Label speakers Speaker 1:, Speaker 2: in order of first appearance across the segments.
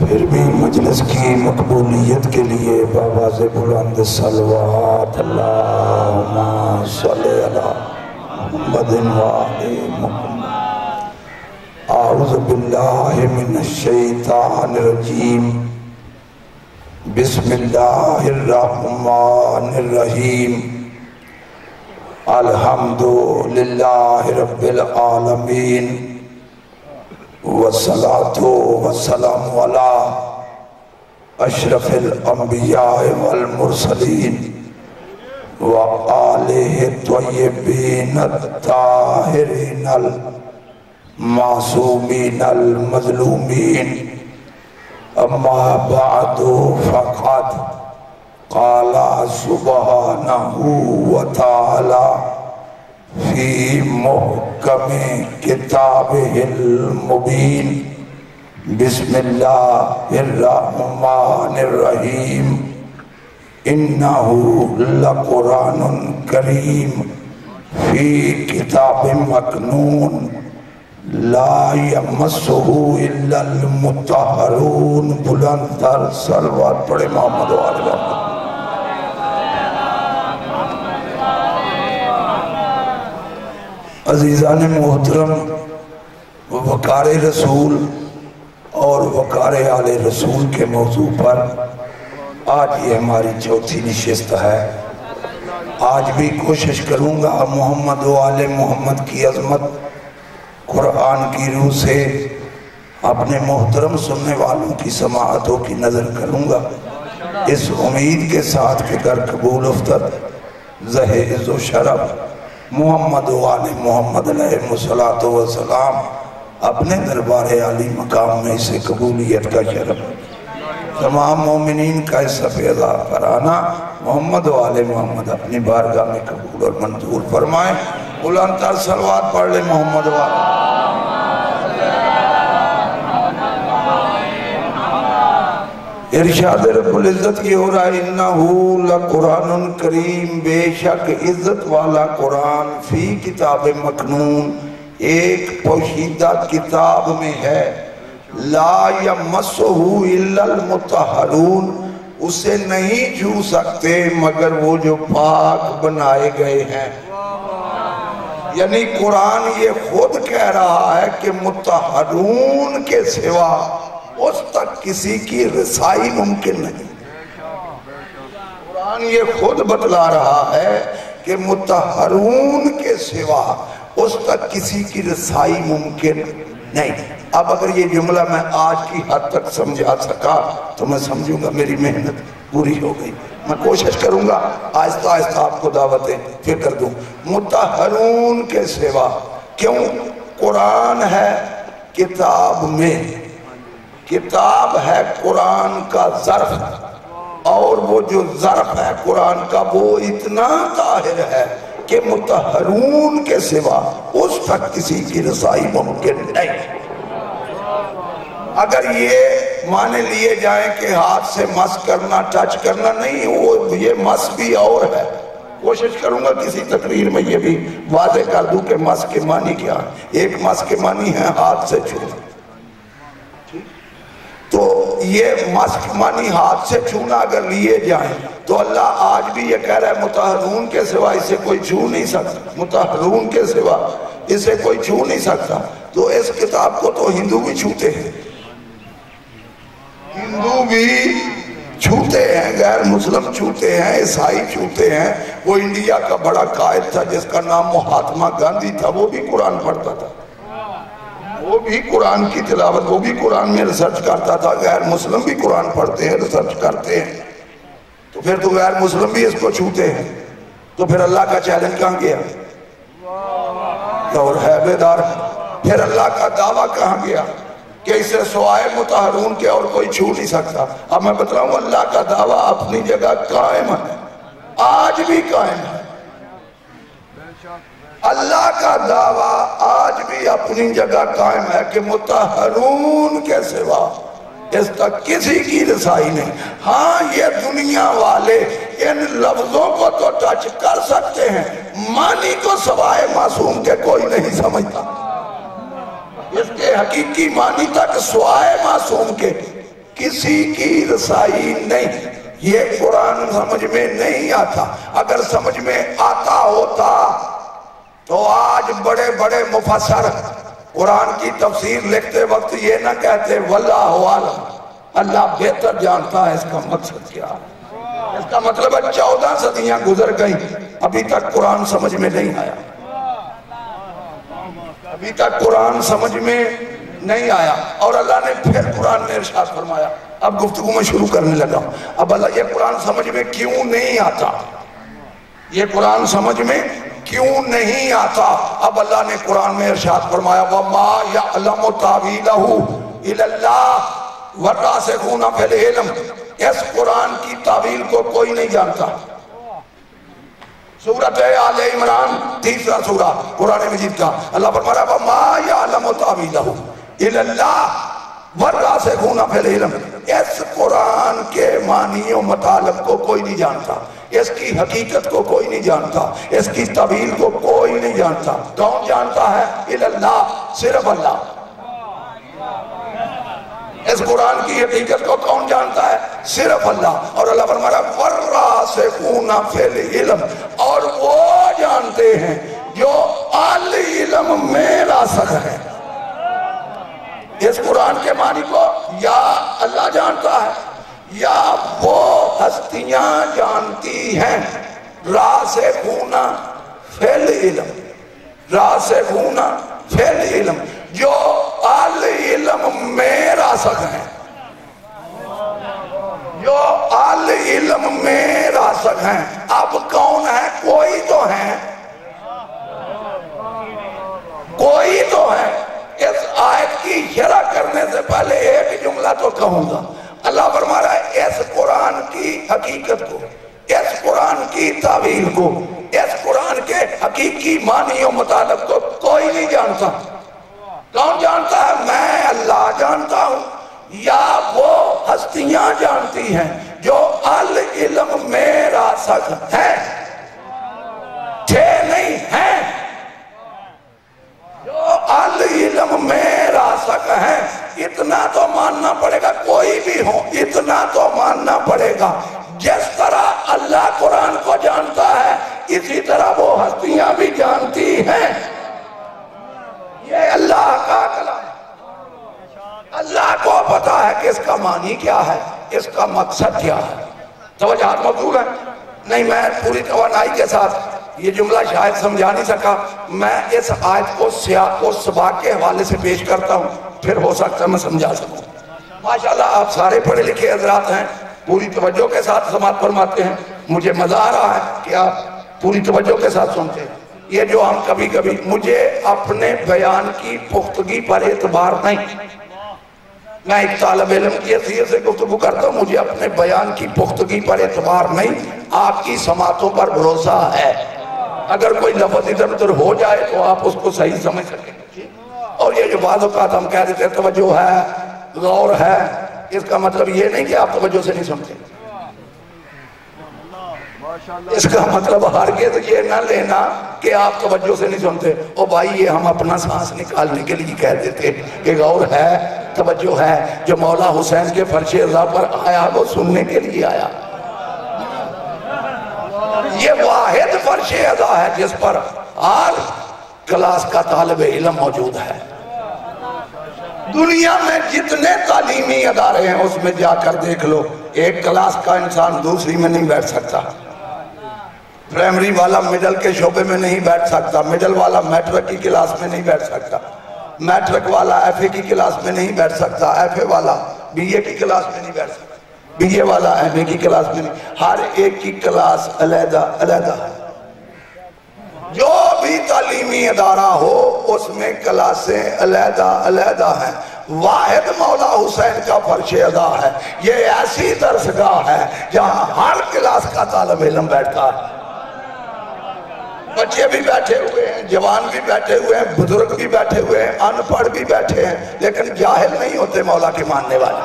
Speaker 1: پھر بھی مجلس کی مقبولیت کے لیے بآواز بلند صلوات اللہم صلی علی محمد وآل محمد۔ اعوذ باللہ من الشیطان الرجیم، بسم اللہ الرحمن الرحیم، الحمدللہ رب العالمین، والصلاة والسلام علی اشرف الانبیاء والمرسلین وآلہ الطیبین الطاہرین المعصومین المظلومین، اما بعد فقد قال سبحانہ وتعالی فی محکم کتابہ المبین، بسم اللہ الرحمن الرحیم، انہ لقرآن کریم فی کتاب مکنون لا یمسہ الا المطہرون۔ بلند تر صلوات پڑھے محمد و آل محمد۔ عزیزان محترم، وقار رسول اور وقار آل رسول کے موضوع پر آج یہ ہماری چوتھی نشست ہے۔ آج بھی کوشش کروں گا محمد و آل محمد کی عظمت قرآن کی روح سے اپنے محترم سننے والوں کی سماعتوں کی نظر کروں گا، اس امید کے ساتھ کہ در قبول افتد زہ عز و شرف محمد و آل محمد علیہ السلام اپنے دربار عالی مقام میں اسے قبولیت کا شرف تمام مومنین کا اس فیضا کرانا محمد و آل محمد اپنی بارگاہ میں قبول اور منظور فرمائیں۔ بلند تر صلوات پڑھ لیں محمد و آل۔ ارشاد رب العزت یہ ہو رہا ہے، انہو لقرآن کریم، بے شک عزت والا قرآن، فی کتاب مکنون، ایک پوشیدہ کتاب میں ہے، لا یمسہ الا المطہرون، اسے نہیں چھو سکتے مگر وہ جو پاک بنائے گئے ہیں۔ یعنی قرآن یہ خود کہہ رہا ہے کہ مطہرون کے سوا اس تک کسی کی رسائی ممکن نہیں۔ قرآن یہ خود بتلا رہا ہے کہ مطہرون کے سوا اس تک کسی کی رسائی ممکن نہیں۔ اب اگر یہ جملہ میں آج کی حد تک سمجھا سکا تو میں سمجھوں گا میری محنت پوری ہو گئی۔ میں کوشش کروں گا آہستہ آہستہ آپ کو دعوتیں فکر دوں۔ مطہرون کے سوا، کیوں؟ قرآن ہے کتاب میں، کتاب ہے قرآن کا ظرف، اور وہ جو ظرف ہے قرآن کا وہ اتنا طاہر ہے کہ مطہرون کے سوا اس تک کسی کی رسائی ممکن نہیں۔ اگر یہ مانے لیے جائیں کہ ہاتھ سے مس کرنا، ٹچ کرنا، نہیں، وہ یہ مس بھی اور ہے۔ کوشش کروں گا کسی تقریر میں یہ بھی واضح کر دوں کہ مس کے معنی کیا ہے۔ ایک مس کے معنی ہے ہاتھ سے چھونا، تو یہ مسک معنی ہاتھ سے چھونا اگر لیے جائیں تو اللہ آج بھی یہ کہہ رہا ہے مطہرون کے سوا اسے کوئی چھو نہیں سکتا، مطہرون کے سوا اسے کوئی چھو نہیں سکتا۔ تو اس کتاب کو تو ہندو بھی چھوتے ہیں، ہندو بھی چھوتے ہیں، غیر مسلم چھوتے ہیں، عیسائی چھوتے ہیں۔ وہ انڈیا کا بڑا قائد تھا جس کا نام مہاتما گاندھی تھا، وہ بھی قرآن پڑھتا تھا، وہ بھی قرآن کی تلاوت، وہ بھی قرآن میں ریسرچ کرتا تھا۔ غیر مسلم بھی قرآن پڑھتے ہیں، ریسرچ کرتے ہیں، تو پھر تو غیر مسلم بھی اس کو چھوتے ہیں، تو پھر اللہ کا چیلنج کہاں گیا؟ اور ہے بیدار، پھر اللہ کا دعویٰ کہاں گیا کہ اسے سوائے مطہرون کے اور کوئی چھو نہیں سکتا۔ اب میں بتلاؤں اللہ کا دعویٰ اپنی جگہ قائم ہے، آج بھی قائم ہے۔ اللہ کا دعویٰ آج بھی اپنی جگہ قائم ہے کہ مطہرون کے سوا اس تک کسی کی رسائی نہیں۔ ہاں یہ دنیا والے ان لفظوں کو تو ٹچ کر سکتے ہیں، معنی کو سوائے معصوم کے کوئی نہیں سمجھتا۔ اس کے حقیقی معنی تک سوائے معصوم کے کسی کی رسائی نہیں. یہ قرآن سمجھ میں نہیں آتا. اگر سمجھ میں آتا ہوتا تو آج بڑے بڑے مفسر قرآن کی تفسیر لکھتے وقت یہ نہ کہتے واللہ عالم، اللہ بہتر جانتا ہے اس کا مقصد کیا ہے. اس کا مطلب ہے 14 صدیاں گزر گئیں، ابھی تک قرآن سمجھ میں نہیں آیا. ابھی تک قرآن سمجھ میں نہیں آیا. اور اللہ نے پھر قرآن میں ارشاد فرمایا. اب گفتگو میں شروع کرنے لگا. اب اللہ، یہ قرآن سمجھ میں کیوں نہیں آتا؟ یہ قرآن سمجھ میں کیوں نہیں آتا؟ اب اللہ نے قرآن میں ارشاد فرمایا وَمَا يَعْلَمُ تَعْوِيلَهُ إِلَّا اللَّهُ وَالرَّاسِخُونَ فِي الْعِلْمِ. اس قرآن کی تعویل کو کوئی نہیں جانتا. سورۃ آل عمران 3 سورہ قرآن مجید کا اللہ فرمایا وَمَا يَعْلَمُ تَعْوِيلَهُ إِلَّا اللَّهُ وَالرَّاسِخُونَ فِي الْعِلْمِ. اس قرآن کے معنی و مطالب کو کوئی نہیں جانتا. اس کی حقیقت کو کوئی نہیں جانتا. اس کی تعویل کو کوئی نہیں جانتا. کون جانتا ہے؟ اِلَى اللَّهِ، صرف اللہ. اس قرآن کی حقیقت کو کون جانتا ہے؟ صرف اللہ. اور اللہ فرمایا وَالرَّاسِخُونَ فِي الْعِلْمِ، اور وہ جانتے ہیں جو علم میں راسخ ہیں. اس قرآن کے معنی کو یا اللہ جانتا ہے یا وہ ہستیاں جانتی ہیں. راسخون فی العلم، راسخون فی العلم، جو علم میں راسخ ہیں. جو علم میں راسخ ہیں. اب کون ہے؟ کوئی تو ہے، کوئی تو ہے. اس آیت کی شرح کرنے سے پہلے ایک جملہ تو کہوں گا. اللہ فرما رہا ہے اس قرآن کی حقیقت کو، اس قرآن کی تعویل کو، اس قرآن کے حقیقی معنی و مطالب کو کوئی نہیں جانتا. کون جانتا ہے؟ میں اللہ جانتا ہوں یا وہ ہستیاں جانتی ہیں جو علم میں راسخ ہیں. نہیں ہیں، جو علم میں راسخ ہیں. اتنا تو ماننا پڑے گا، کوئی بھی ہو اتنا تو ماننا پڑے گا. جس طرح اللہ قرآن کو جانتا ہے اسی طرح وہ ہستیاں بھی جانتی ہیں. یہ اللہ کا کلام ہے. اللہ کو پتا ہے کہ اس کا معنی کیا ہے، اس کا مقصد کیا ہے. توجہات موجود ہے؟ نہیں، میں پوری توانائی کے ساتھ یہ جملہ شاید سمجھا نہیں سکا. میں اس آیت کو سیاق و سباق کے حوالے سے پیش کرتا ہوں، پھر ہو سکتا ہے میں سمجھا سکوں. ماشاءاللہ آپ سارے پڑھے لکھے حضرات ہیں، پوری توجہ کے ساتھ سماعت فرماتے ہیں. مجھے مزہ آ رہا ہے کہ آپ پوری توجہ کے ساتھ سنتے ہیں. یہ جو ہم کبھی کبھی، مجھے اپنے بیان کی پختگی پر اعتبار نہیں. میں ایک طالب علم کی حیثیت سے گفتگو کرتا ہوں، مجھے اپنے بیان کی پختگی پر اعتبار نہیں، آپ کی سماعتوں پر بھروسہ ہے. اگر کوئی لفظ ادھر ادھر ہو جائے تو آپ اس کو صحیح سمجھ سکیں. اور یہ جو بعض اوقات ہم کہہ دیتے ہیں توجہ ہے، غور ہے، اس کا مطلب یہ نہیں کہ آپ توجہ سے نہیں سمجھتے. اس کا مطلب ہرگز یہ نہ لینا کہ آپ توجہ سے نہیں سنتے. او بھائی، یہ ہم اپنا سانس نکالنے کے لیے کہہ دیتے کہ غور ہے، توجہ ہے. جو مولا حسین کے فرش عزا پر آیا وہ سننے کے لیے آیا. یہ واحد فرش عزا ہے جس پر ہر کلاس کا طالب علم موجود ہے. دنیا میں جتنے تعلیمی ادارے ہیں اس میں جا کر دیکھ لو، ایک کلاس کا انسان دوسری میں نہیں بیٹھ سکتا. پرائمری والا مڈل کے شعبے میں نہیں بیٹھ سکتا، مڈل والا میٹرک کی کلاس میں نہیں بیٹھ سکتا، میٹرک والا ایف اے کی کلاس میں نہیں بیٹھ سکتا، ایف اے والا بی اے کی کلاس میں نہیں بیٹھ سکتا، بی اے والا ایم اے کی کلاس میں نہیں. ہر ایک کی کلاس علیحدہ علیحدہ ہے. جو بھی تعلیمی ادارہ ہو اس میں کلاسیں علیحدہ علیحدہ ہیں. واحد مولا حسین کا فرش عزا ہے. یہ ایسی درسگاہ ہے جہاں ہر کلاس کا طالب علم بیٹھتا ہے. بچے بھی بیٹھے ہوئے ہیں، جوان بھی بیٹھے ہوئے ہیں، بزرگ بھی بیٹھے ہوئے ہیں، ان پڑھ بھی بیٹھے ہیں، لیکن جاہل نہیں ہوتے مولا کے ماننے والے.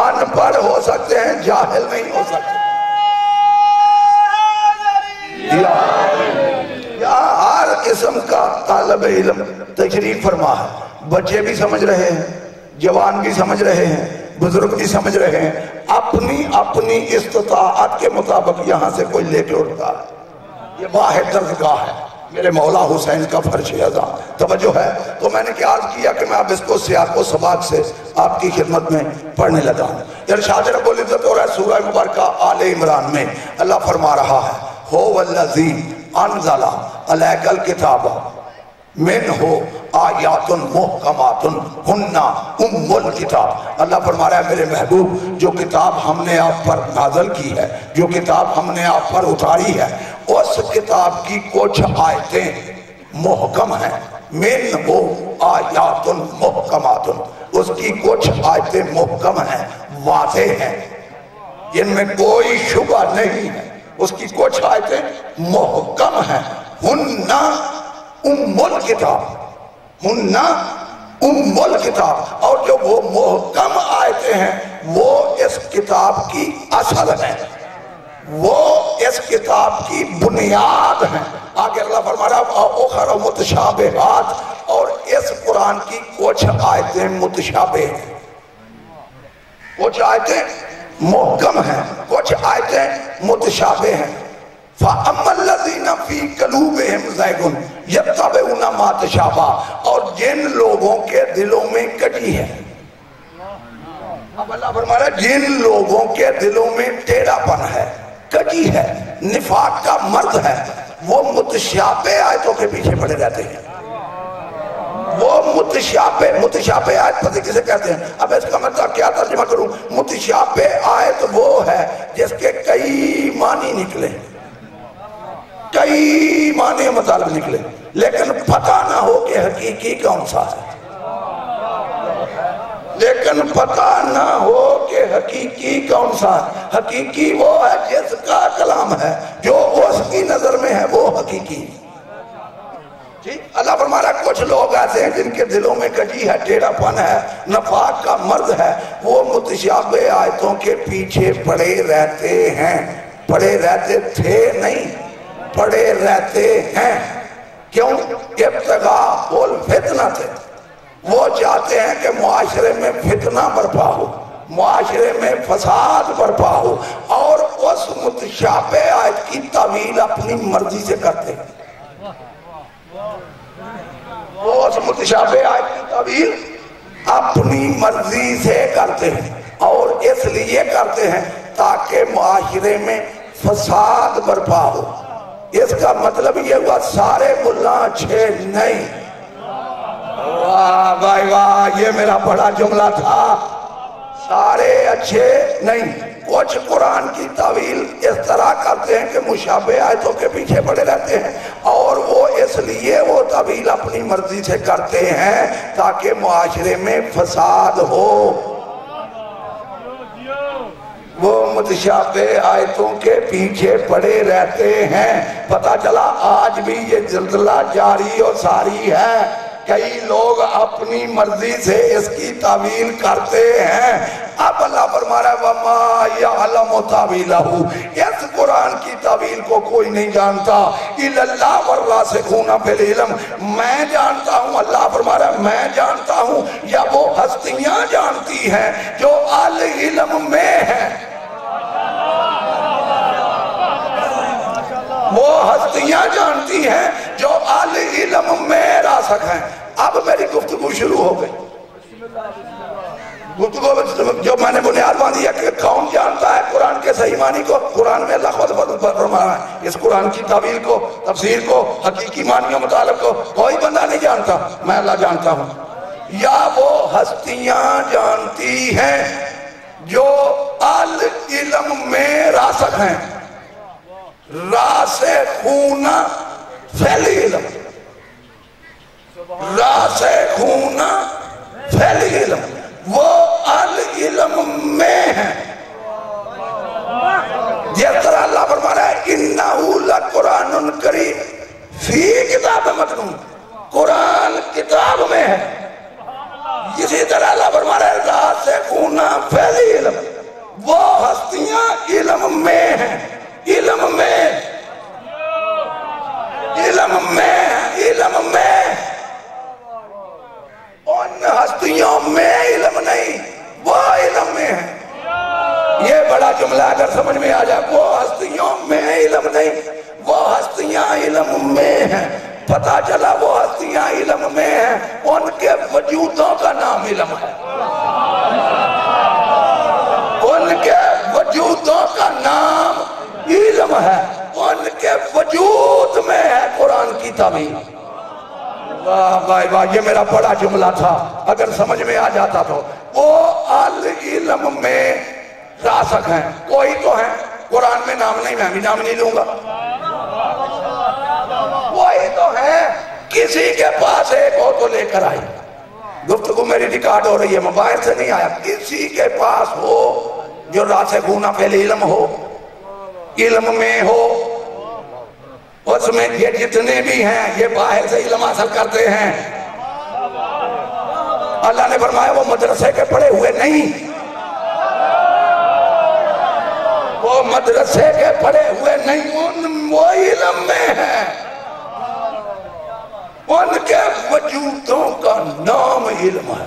Speaker 1: ان پڑھ ہو سکتے ہیں، جاہل نہیں ہو سکتے. یہاں ہر قسم کا طالب علم تشریف فرما ہے. بچے بھی سمجھ رہے ہیں، جوان بھی سمجھ رہے ہیں، بزرگ بھی سمجھ رہے ہیں، اپنی اپنی استطاعت کے مطابق یہاں سے کوئی لے کے اٹھتا ہے۔ یہ واحد درسگاہ ہے، میرے مولا حسین کا فرش اعظام۔ توجہ ہے؟ تو میں نے کیا عرض کیا کہ میں اب اس کو سیاق و سباق سے آپ کی خدمت میں پڑھنے لگا ہوں۔ ارشاد رب العزت ہو رہا ہے سورہ مبارکہ آل عمران میں، اللہ فرما رہا ہے ہو والذی انزل علیک الکتاب منہ آیات محکمات ہن ام الکتاب۔ اللہ فرما رہا ہے میرے محبوب، جو کتاب ہم نے آپ پر نازل کی ہے، جو کتاب ہم نے آپ پر اتاری ہے، اس کتاب کی کچھ آیتیں محکم ہیں، منہ آیات محکمات، اس کی کچھ آیتیں محکم ہیں، واضح ہیں، جن میں کوئی شبہ نہیں ہے، اس کی کچھ آیتیں محکم ہیں، ہن ام الکتاب، ہن ام الکتاب، اور جو وہ محکم آیتیں ہیں وہ اس کتاب کی اصل ہیں، وہ اس کتاب کی بنیاد ہیں۔ آگے اللہ فرما رہا ہے اخر متشابہات، اور اس قرآن کی کچھ آیتیں متشابہ ہیں، کچھ آیتیں محکم ہیں، کچھ آیتیں متشابہ ہیں۔ فَأَمَّا الَّذِينَ فِي قُلُوبِهِمْ زَيْغٌ يَتَّبِعُونَ مَا تَشَابَهَ، اور جن لوگوں کے دلوں میں کٹی ہے، اب اللہ فرما رہا ہے جن لوگوں کے دلوں میں ٹیڑھا پن ہے، کٹی ہے، نفاق کا مرض ہے، وہ متشابہ آیتوں کے پیچھے پڑے رہتے ہیں۔ وہ متشابہ آیت پتہ کسے کہتے ہیں؟ اب اس کا مطلب کیا ترجمہ کروں؟ متشابہ آیت وہ ہے جس کے کئی معنی نکلے، کئی معنی مطالب نکلے، لیکن پتہ نہ ہو کہ حقیقی کون سا ہے، لیکن پتہ نہ ہو کہ حقیقی کون سا ہے۔ حقیقی وہ ہے جس کا کلام ہے، جو اس کی نظر میں ہے وہ حقیقی۔ اللہ فرما رہا ہے کچھ لوگ ایسے ہیں جن کے دلوں میں کٹی ہے، ٹیڑھا پن ہے، نفاق کا مرض ہے، وہ متشابہ آیتوں کے پیچھے پڑے رہتے ہیں، پڑے رہتے تھے نہیں، پڑے رہتے ہیں۔ کیوں؟ ابتغاء الفتنہ تھے، وہ چاہتے ہیں کہ معاشرے میں فتنہ برپا ہو، معاشرے میں فساد برپا ہو، اور اس متشابہ آیت کی تعویل اپنی مرضی سے کرتے ہیں۔ وہ اس متشابہ آیت کی تعویل اپنی مرضی سے کرتے ہیں، اور اس لیے کرتے ہیں تاکہ معاشرے میں فساد برپا ہو۔ اس کا مطلب یہ ہوا سارے ملہ اچھے نہیں۔ واہ بھائی واہ، یہ میرا بڑا جملہ تھا، سارے اچھے نہیں۔ کچھ قرآن کی تعویل اس طرح کرتے ہیں کہ مشابہ آیتوں کے پیچھے پڑے رہتے ہیں، اور وہ اس لیے وہ تعویل اپنی مرضی سے کرتے ہیں تاکہ معاشرے میں فساد ہو۔ وہ متشابہ آیتوں کے پیچھے پڑے رہتے ہیں۔ پتہ چلا آج بھی یہ زلزلہ جاری اور ساری ہے، کئی لوگ اپنی مرضی سے اس کی تعویل کرتے ہیں۔ اب اللہ فرما رہا ہے وَمَا يَعْلَمُ تَعْوِيلَهُ، اس قرآن کی تعویل کو کوئی نہیں جانتا إِلَّا اللَّهُ وَالرَّاسِخُونَ فِي الْعِلْمِ، میں جانتا ہوں، اللہ فرما رہا ہے میں جانتا ہوں، یا وہ ہستیاں جانتی ہیں جو العلم میں ہیں، وہ ہستیاں جانتی ہیں جو العلم میں راسخ ہیں۔ اب میری گفتگو شروع ہو گئی، گفتگو جو میں نے بنیاد باندھی ہے کہ کون جانتا ہے قرآن کے صحیح معنی کو؟ قرآن میں اللہ خود فرما رہا ہے اس قرآن کی تعویل کو، تفسیر کو، حقیقی معنیوں مطالب کو کوئی بندہ نہیں جانتا، میں اللہ جانتا ہوں۔ یا وہ ہستیاں جانتی ہیں جو العلم میں راسخ ہیں، راسخون فی العلم، راسخون فی العلم، وہ العلم میں ہیں۔ جس طرح اللہ فرما رہا ہے انہو لقرآن کریم فی کتاب مکنون، قرآن کتاب میں ہے، اسی طرح اللہ فرما رہا ہے راسخون فی العلم، وہ ہستیاں علم میں ہیں، علم میں، علم میں، علم میں، ان ہستیوں میں علم نہیں، وہ علم بڑا جملہ اگر سمجھ میں آ جائے، وہ ہستیوں میں علم نہیں، وہ ہستیاں علم میں ہیں۔ پتہ چلا وہ ہستیاں علم میں ہیں، ان کے وجودوں کا نام علم ہے، ان کے وجودوں کا نام علم ہے، ان کے وجود میں ہے قرآن کی تعمیر۔ واہ واہ واہ، یہ میرا بڑا جملہ تھا، اگر سمجھ میں آ جاتا تو۔ وہ علم میں راسخ ہیں، کوئی تو ہے قرآن میں نام نہیں، میں بھی نام نہیں لوں گا، کوئی تو ہے، کسی کے پاس ایک ہو تو لے کر آئی۔ گفتگو میری ریکارڈ ہو رہی ہے، موبائل سے نہیں آیا، کسی کے پاس ہو جو راسخون فی العلم ہو، علم میں ہو، اس میں یہ جتنے بھی ہیں یہ باہر سے علم حاصل کرتے ہیں۔ اللہ نے فرمایا وہ مدرسے کے پڑھے ہوئے نہیں، وہ مدرسے کے پڑھے ہوئے نہیں، وہ علم میں ہیں، ان کے وجودوں کا نام علم ہے،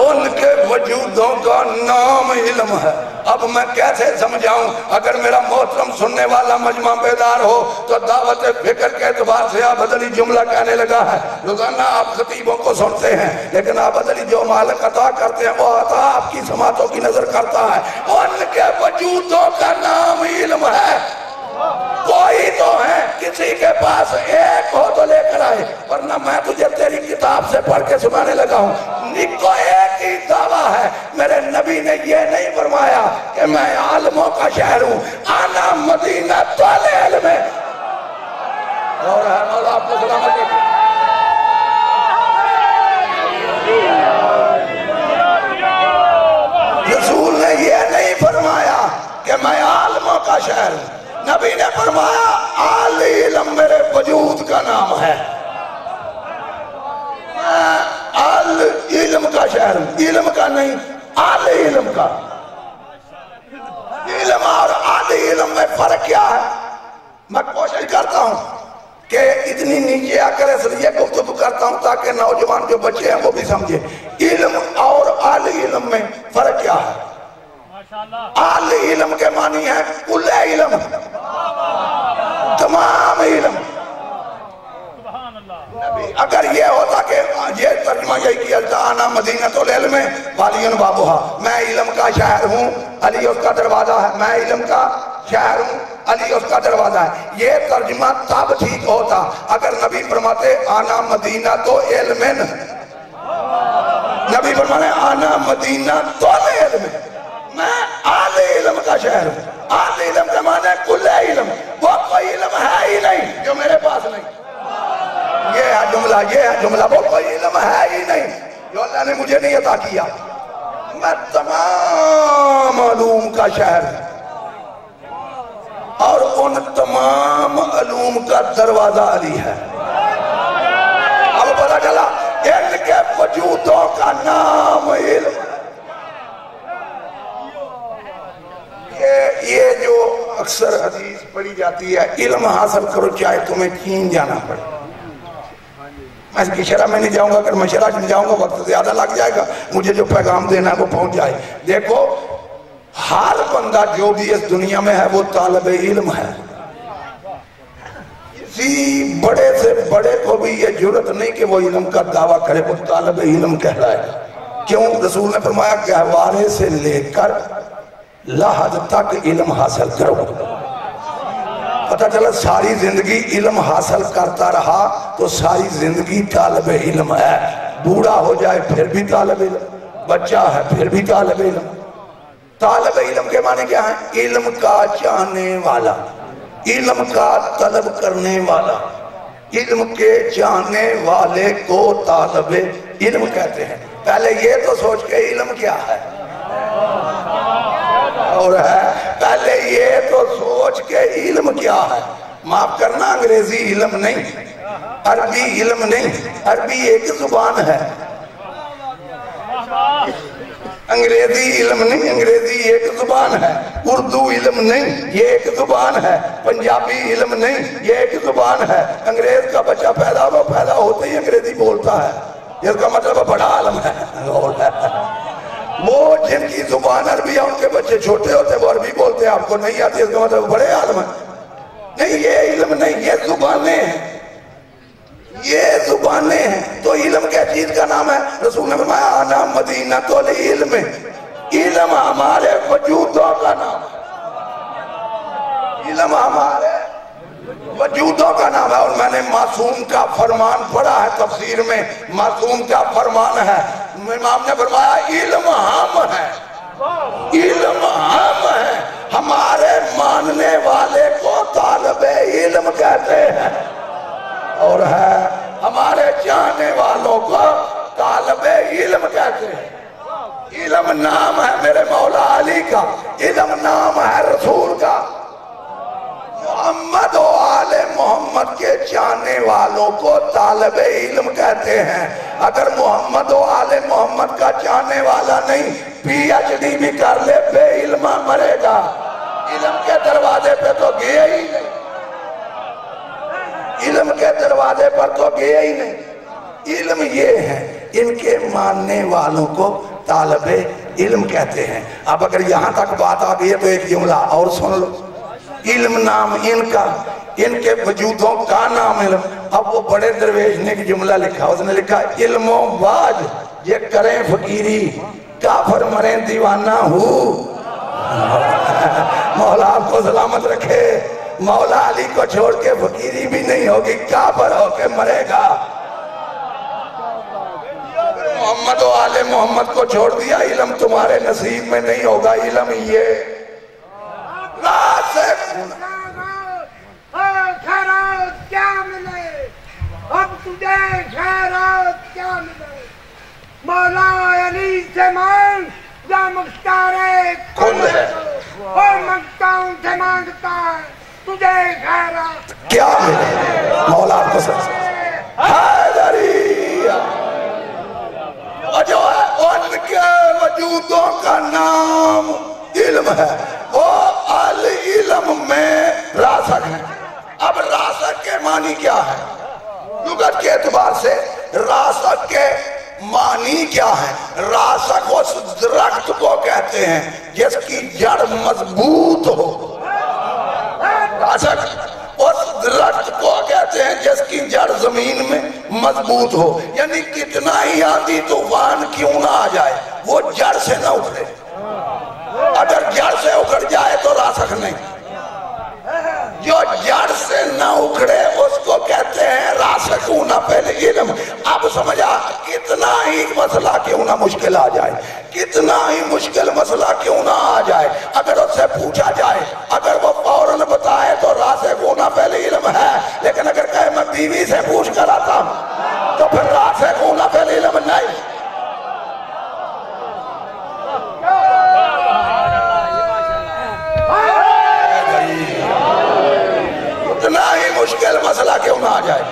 Speaker 1: ان کے وجودوں کا نام علم ہے۔ اب میں کیسے سمجھاؤں؟ اگر میرا محترم سننے والا مجمع بیدار ہو تو دعوت فکر کے اعتبار سے آپ بدلی جملہ کہنے لگا ہے۔ روزانہ آپ خطیبوں کو سنتے ہیں، لیکن آپ بدلی جو مالک عطا کرتے ہیں وہ عطا آپ کی سماعتوں کی نظر کرتا ہے۔ ان کے وجودوں کا نام علم ہے، کوئی تو ہے، کسی کے پاس ایک ہو تو لے کر آئے، ورنہ میں تجھے تیری کتاب سے پڑھ کے سنانے لگا ہوں۔ نکو ایک ہی دعویٰ ہے، میرے نبی نے یہ نہیں فرمایا کہ میں عالموں کا شہر ہوں، آنا مدینہ طول علم ہے۔ اور ہے مولا آپ کو سلامت ہے۔ رسول نے یہ نہیں فرمایا کہ میں عالموں کا شہر ہوں، نبی نے فرمایا آل علم میرے وجود کا نام ہے، میں آل علم کا شہر ہوں، علم کا نہیں، آل علم کا۔ علم اور آل علم میں فرق کیا ہے؟ میں کوشش کرتا ہوں کہ اتنی نیچے آ کر اس لیے گفتگو کرتا ہوں تاکہ نوجوان جو بچے ہیں وہ بھی سمجھے علم اور آل علم میں فرق کیا ہے۔ آل علم کے معنی ہے کل علم، تمام علم۔ اگر یہ ہوتا کہ یہ ترجمہ یہی کیا جاتا آنا مدینۃ العلم والی بابوہا، میں علم کا شہر ہوں، علی اس کا دروازہ ہے، میں علم کا شہر ہوں، علی اس کا دروازہ ہے، یہ ترجمہ تب ٹھیک ہوتا اگر نبی فرماتے آنا مدینۃ علم، نبی فرماتے آنا مدینۃ العلم، میں آل علم کا شہر ہوں۔ آل علم کا معنی ہے کل علم، وہ کوئی علم ہے ہی نہیں جو میرے پاس نہیں۔ یہ ہے جملہ، یہ ہے جملہ، وہ کوئی علم ہے ہی نہیں جو اللہ نے مجھے نہیں عطا کیا، میں تمام علوم کا شہر ہوں، اور ان تمام علوم کا دروازہ علی ہے۔ اب پتہ چلا ان کے وجودوں کا نام علم۔ یہ جو اکثر حدیث پڑھی جاتی ہے علم حاصل کرو چاہے تمہیں چین جانا پڑے، میں اس کی شرح میں نہیں جاؤں گا، اگر میں شرح میں جاؤں گا وقت زیادہ لگ جائے گا، مجھے جو پیغام دینا ہے وہ پہنچ جائے۔ دیکھو ہر بندہ جو بھی اس دنیا میں ہے وہ طالب علم ہے، کسی بڑے سے بڑے کو بھی یہ جرت نہیں کہ وہ علم کا دعویٰ کرے، وہ طالب علم کہلائے گا۔ کیوں؟ رسول نے فرمایا گہوارے سے لے کر لحد تک علم حاصل کرو۔ پتہ چلا ساری زندگی علم حاصل کرتا رہا تو ساری زندگی طالب علم ہے، بوڑھا ہو جائے پھر بھی طالب علم، بچہ ہے پھر بھی طالب علم۔ طالب علم کے معنی کیا ہے؟ علم کا چاہنے والا، علم کا طلب کرنے والا، علم کے چاہنے والے کو طالب علم کہتے ہیں۔ پہلے یہ تو سوچ کے علم کیا ہے، اور ہے پہلے یہ تو سوچ کے علم کیا ہے۔ معاف کرنا انگریزی علم نہیں، عربی علم نہیں، عربی ایک زبان ہے، انگریزی علم نہیں، انگریزی ایک زبان ہے، اردو علم نہیں، یہ ایک زبان ہے، پنجابی علم نہیں، یہ ایک زبان ہے۔ انگریز کا بچہ پیدا ہوتے ہی انگریزی بولتا ہے، جس کا مطلب بڑا عالم ہے۔ وہ جن جن کی زبان عربی ہے ان کے بچے چھوٹے ہوتے وہ عربی بولتے ہیں، آپ کو نہیں آتی، اس کا مطلب بڑے عالم ہیں؟ نہیں، یہ علم نہیں، یہ زبانیں ہیں، یہ زبانیں ہیں۔ تو علم کیا چیز کا نام ہے؟ رسول نے فرمایا انا مدینۃ العلم، علم ہمارے وجودوں کا نام ہے، علم ہمارے وجودوں کا نام ہے۔ اور میں نے معصوم کا فرمان پڑھا ہے تفسیر میں، معصوم کا فرمان ہے، امام نے فرمایا علم ہم ہے، علم ہم ہے، ہمارے ماننے والے کو طالب علم کہتے ہیں، اور ہے ہمارے چاہنے والوں کو طالب علم کہتے ہیں۔ علم نام ہے میرے مولا علی کا، علم نام ہے رسول کا۔ محمد و آل محمد کے چاہنے والوں کو طالب علم کہتے ہیں۔ اگر محمد و آل محمد کا چاہنے والا نہیں، پی ایچ ڈی بھی کر لے، بے علمہ مرے گا، علم کے دروازے پہ تو گئے ہی نہیں، علم کے دروازے پر تو گئے ہی نہیں۔ علم یہ ہے، ان کے ماننے والوں کو طالب علم کہتے ہیں۔ اب اگر یہاں تک بات آ گئی ہے تو ایک جملہ اور سن لو، علم نام ان کا، ان کے وجودوں کا نام علم۔ اب وہ بڑے درویش نے ایک جملہ لکھا، اس نے لکھا علم و باج یہ کریں فقیری، کافر مریں دیوانہ ہوں۔ مولا آپ کو سلامت رکھے، مولا علی کو چھوڑ کے فقیری بھی نہیں ہوگی، کافر ہو کے مرے گا۔ محمد و آل محمد کو چھوڑ دیا، علم تمہارے نصیب میں نہیں ہوگا۔ علم یہ راسخ
Speaker 2: خیرات کیا ملے، اب تجھے خیرات کیا ملے، مولا علی سے مانگ یا مختار کل ہے، اور مانگتاؤں سے مانگتا ہے تجھے خیرات
Speaker 1: کیا ملے۔ مولا آپ کو سب حیدری جو ہے ان کے وجودوں کا نام علم ہے، وہ العلم میں راسخ ہے۔ اب راسخ کے معنی کیا ہے؟ لغت کے اعتبار سے راسخ کے معنی کیا ہے؟ راسخ اس درخت کو کہتے ہیں جس کی جڑ مضبوط ہو، راسخ اس درخت کو کہتے ہیں جس کی جڑ زمین میں مضبوط ہو، یعنی کتنا ہی آندھی طوفان کیوں نہ آ جائے وہ جڑ سے نہ اکھڑے۔ اگر جڑ سے اکھڑ جائے تو راسخ نہیں، جو جڑ سے نہ اکھڑے اس کو کہتے ہیں راسخ ہونا۔ پہلے علم، اب سمجھا کتنا ہی مسئلہ کیوں نہ مشکل آ جائے، کتنا ہی مشکل مسئلہ کیوں نہ آ جائے، اگر اس سے پوچھا جائے، اگر وہ فوراً بتائے تو راسخ ہونا پہلے علم ہے۔ لیکن اگر کہے میں بیوی سے پوچھ کر آتا ہوں تو پھر راسخ ہونا پہلے علم نہیں۔ اتنا ہی مشکل مسئلہ کیوں نہ آ جائے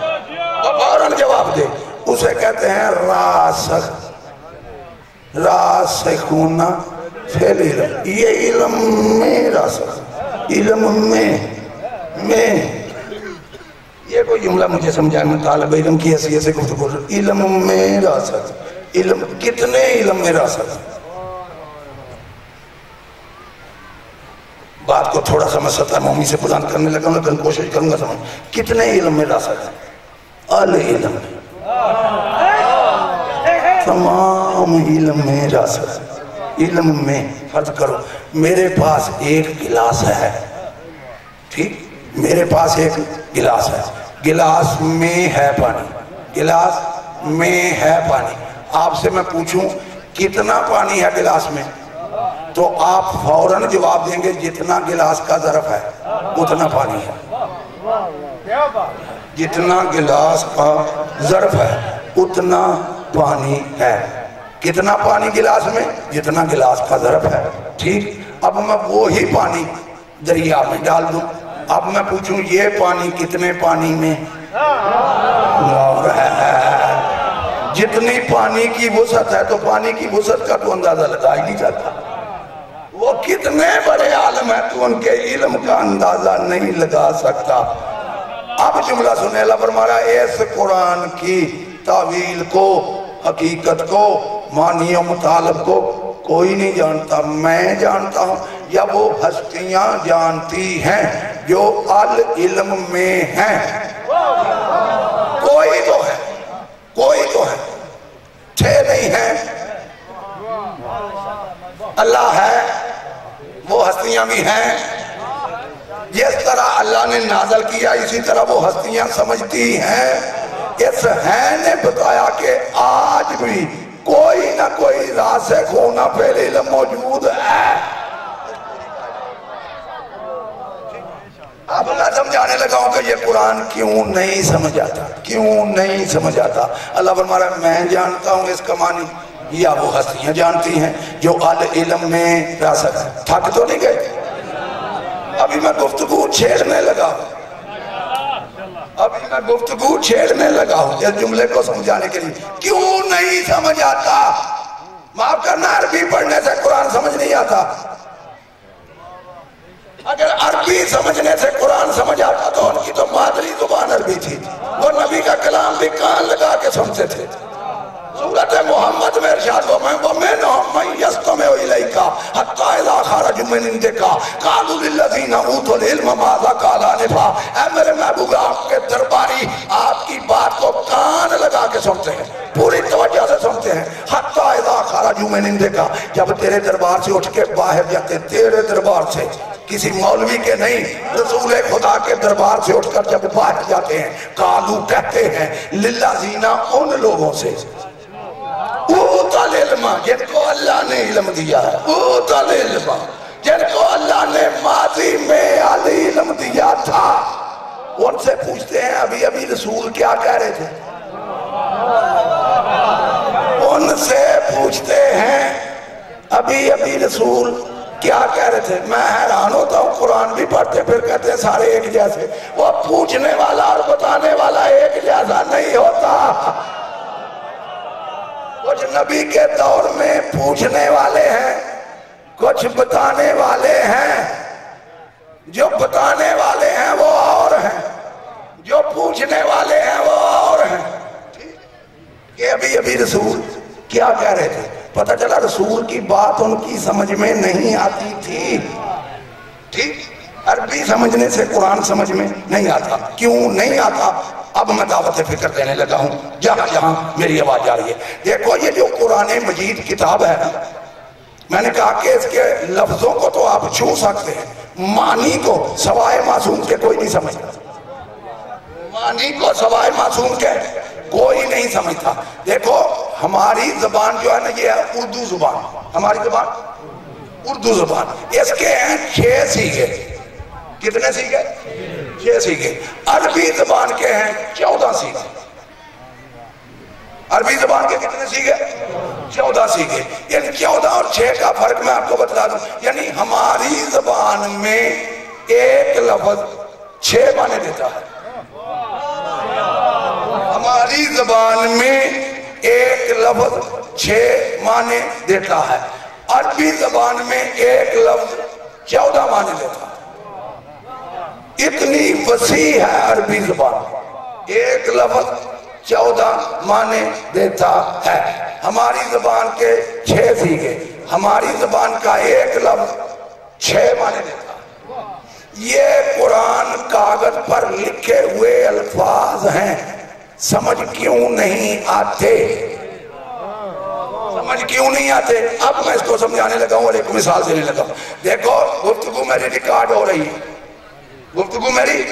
Speaker 1: تو فوراً جواب دے، اسے کہتے ہیں راسخ، راسخ ہونا فعل علم۔ یہ علم میں راسخ، علم میں یہ کوئی جملہ مجھے سمجھائے، میں طالب علم کی حیثیت سے گفتگو کر، علم میں راسخ، علم کتنے علم میں راسخ۔ بات کو تھوڑا سا میں سطح مومی سے بلند کرنے لگا ہوں، لیکن کوشش کروں گا سمجھ کتنے علم میں راسخ ہے۔ العلم تمام علم میں راسخ ہے۔ علم میں فرض کرو میرے پاس ایک گلاس ہے، ٹھیک، میرے پاس ایک گلاس ہے، گلاس میں ہے پانی، گلاس میں ہے پانی۔ آپ سے میں پوچھوں کتنا پانی ہے گلاس میں تو آپ فوراً جواب دیں گے جتنا گلاس کا ظرف ہے اتنا پانی ہے، جتنا گلاس کا ظرف ہے اتنا پانی ہے۔ کتنا پانی گلاس میں؟ جتنا گلاس کا ظرف ہے، ٹھیک۔ اب میں وہی پانی دریا میں ڈال دوں، اب میں پوچھوں یہ پانی کتنے پانی میں؟ جتنی پانی کی وسعت ہے تو پانی کی وسعت کا تو اندازہ لگا ہی نہیں جاتا۔ وہ کتنے بڑے عالم ہیں تو ان کے علم کا اندازہ نہیں لگا سکتا۔ اب جملہ سنے، اللہ فرما رہا ہے اس قرآن کی تعویل کو، حقیقت کو، معنی و مطالب کو کوئی نہیں جانتا، میں جانتا ہوں، یا وہ ہستیاں جانتی ہیں جو العلم میں ہیں؟ کوئی تو ہے، کوئی تو ہے، تھے نہیں ہیں۔ اللہ ہے، وہ ہستیاں بھی ہیں۔ جس طرح اللہ نے نازل کیا اسی طرح وہ ہستیاں سمجھتی ہیں۔ اس ہیں نے بتایا کہ آج بھی کوئی نہ کوئی راسخ ہونا پہلے علم موجود ہے۔ اب میں سمجھانے لگا ہوں کہ یہ قرآن کیوں نہیں سمجھ آتا، کیوں نہیں سمجھ آتا۔ اللہ فرما رہا ہے میں جانتا ہوں اس کا معنی، یا وہ ہستیاں جانتی ہیں جو العلم میں راسخ ہے۔ تھک تو نہیں گئے؟ ابھی میں گفتگو چھیڑنے لگا ہوں، اس جملے کو سمجھانے کے لیے۔ کیوں نہیں سمجھ آتا؟ معاف کرنا، عربی پڑھنے سے قرآن سمجھ نہیں آتا۔ اگر عربی سمجھنے سے قرآن سمجھ آتا تو ان کی تو مادری زبان عربی تھی، وہ نبی کا کلام بھی کان لگا کے سنتے تھے۔ سورت محمد میں ارشاد وَمِنْهُمْ مَنْ يَسْتَمِعُ إِلَيْكَ حَتَّى إِذَا خَرَجُوا مِنْ عِنْدِكَ قَالُوا لِلَّذِينَ أُوتُوا الْعِلْمَ مَاذَا قَالَ آنِفًا۔ اے میرے محبوب، آپ کے درباری آپ کی بات کو کان لگا کے سنتے ہیں، پوری توجہ سے سنتے ہیں۔ حَتَّى إِذَا خَرَجُوا مِنْ عِنْدِكَ، جب تیرے دربار سے اٹھ کے باہر جاتے، تیرے دربار سے، کسی مولوی کے نہیں، رسول خدا کے دربار سے اٹھ کر جب باہر جاتے ہیں، قالو کہتے ہیں للذین، ان لوگوں سے، اوت العلم، جن کو اللہ نے علم دیا ہے، اوت العلم، جن کو اللہ نے ماضی میں علم دیا تھا، ان سے پوچھتے ہیں ابھی رسول کیا کہہ رہے تھے؟ ان سے پوچھتے ہیں ابھی رسول کیا کہہ رہے تھے؟ میں حیران ہوتا ہوں، قرآن بھی پڑھتے پھر کہتے ہیں سارے ایک جیسے۔ وہ پوچھنے والا اور بتانے والا ایک جیسا نہیں ہوتا۔ کچھ نبی کے دور میں پوچھنے والے ہیں، کچھ بتانے والے ہیں۔ جو بتانے والے ہیں وہ اور ہیں، جو پوچھنے والے ہیں وہ اور ہیں۔ کہ ابھی رسول کیا کہہ رہے تھے؟ پتہ چلا رسول کی بات ان کی سمجھ میں نہیں آتی تھی۔ ٹھیک، عربی سمجھنے سے قرآن سمجھ میں نہیں آتا۔ کیوں نہیں آتا؟ اب میں دعوت فکر دینے لگا ہوں جہاں جہاں میری آواز جا رہی ہے۔ دیکھو یہ جو قرآن مجید کتاب ہے نا، میں نے کہا کہ اس کے لفظوں کو تو آپ چھو سکتے ہیں، معنی کو سوائے معصوم کے کوئی نہیں سمجھتا۔ معنی کو سوائے معصوم کے کوئی نہیں سمجھتا۔ دیکھو ہماری زبان جو ہے نا، یہ ہے اردو زبان، ہماری زبان اردو زبان، اس کے ہیں 6 سیغے۔ کتنے سیغے؟ 6 سیغے۔ عربی زبان کے ہیں 14 سیغے۔ عربی زبان کے کتنے سیغے؟ 14 سیغے۔ یعنی 14 اور 6 کا فرق میں آپ کو بتا دوں، یعنی ہماری زبان میں ایک لفظ 6 معنی دیتا ہے۔ ہماری زبان میں ایک لفظ 6 معنی دیتا ہے، عربی زبان میں ایک لفظ 14 معنی دیتا ہے۔ اتنی وسیع ہے عربی زبان، ایک لفظ 14 معنی دیتا ہے۔ ہماری زبان کے 6 سیغے، ہماری زبان کا ایک لفظ 6 معنی دیتا ہے۔ یہ قرآن کاغذ پر لکھے ہوئے الفاظ ہیں، سمجھ کیوں نہیں آتے؟ سمجھ کیوں نہیں آتے؟ اب میں اس کو سمجھانے لگا ہوں اور ایک مثال دینے لگا ہوں۔ دیکھو گفتگو میری ریکارڈ ہو رہی ہے، گفتگو میری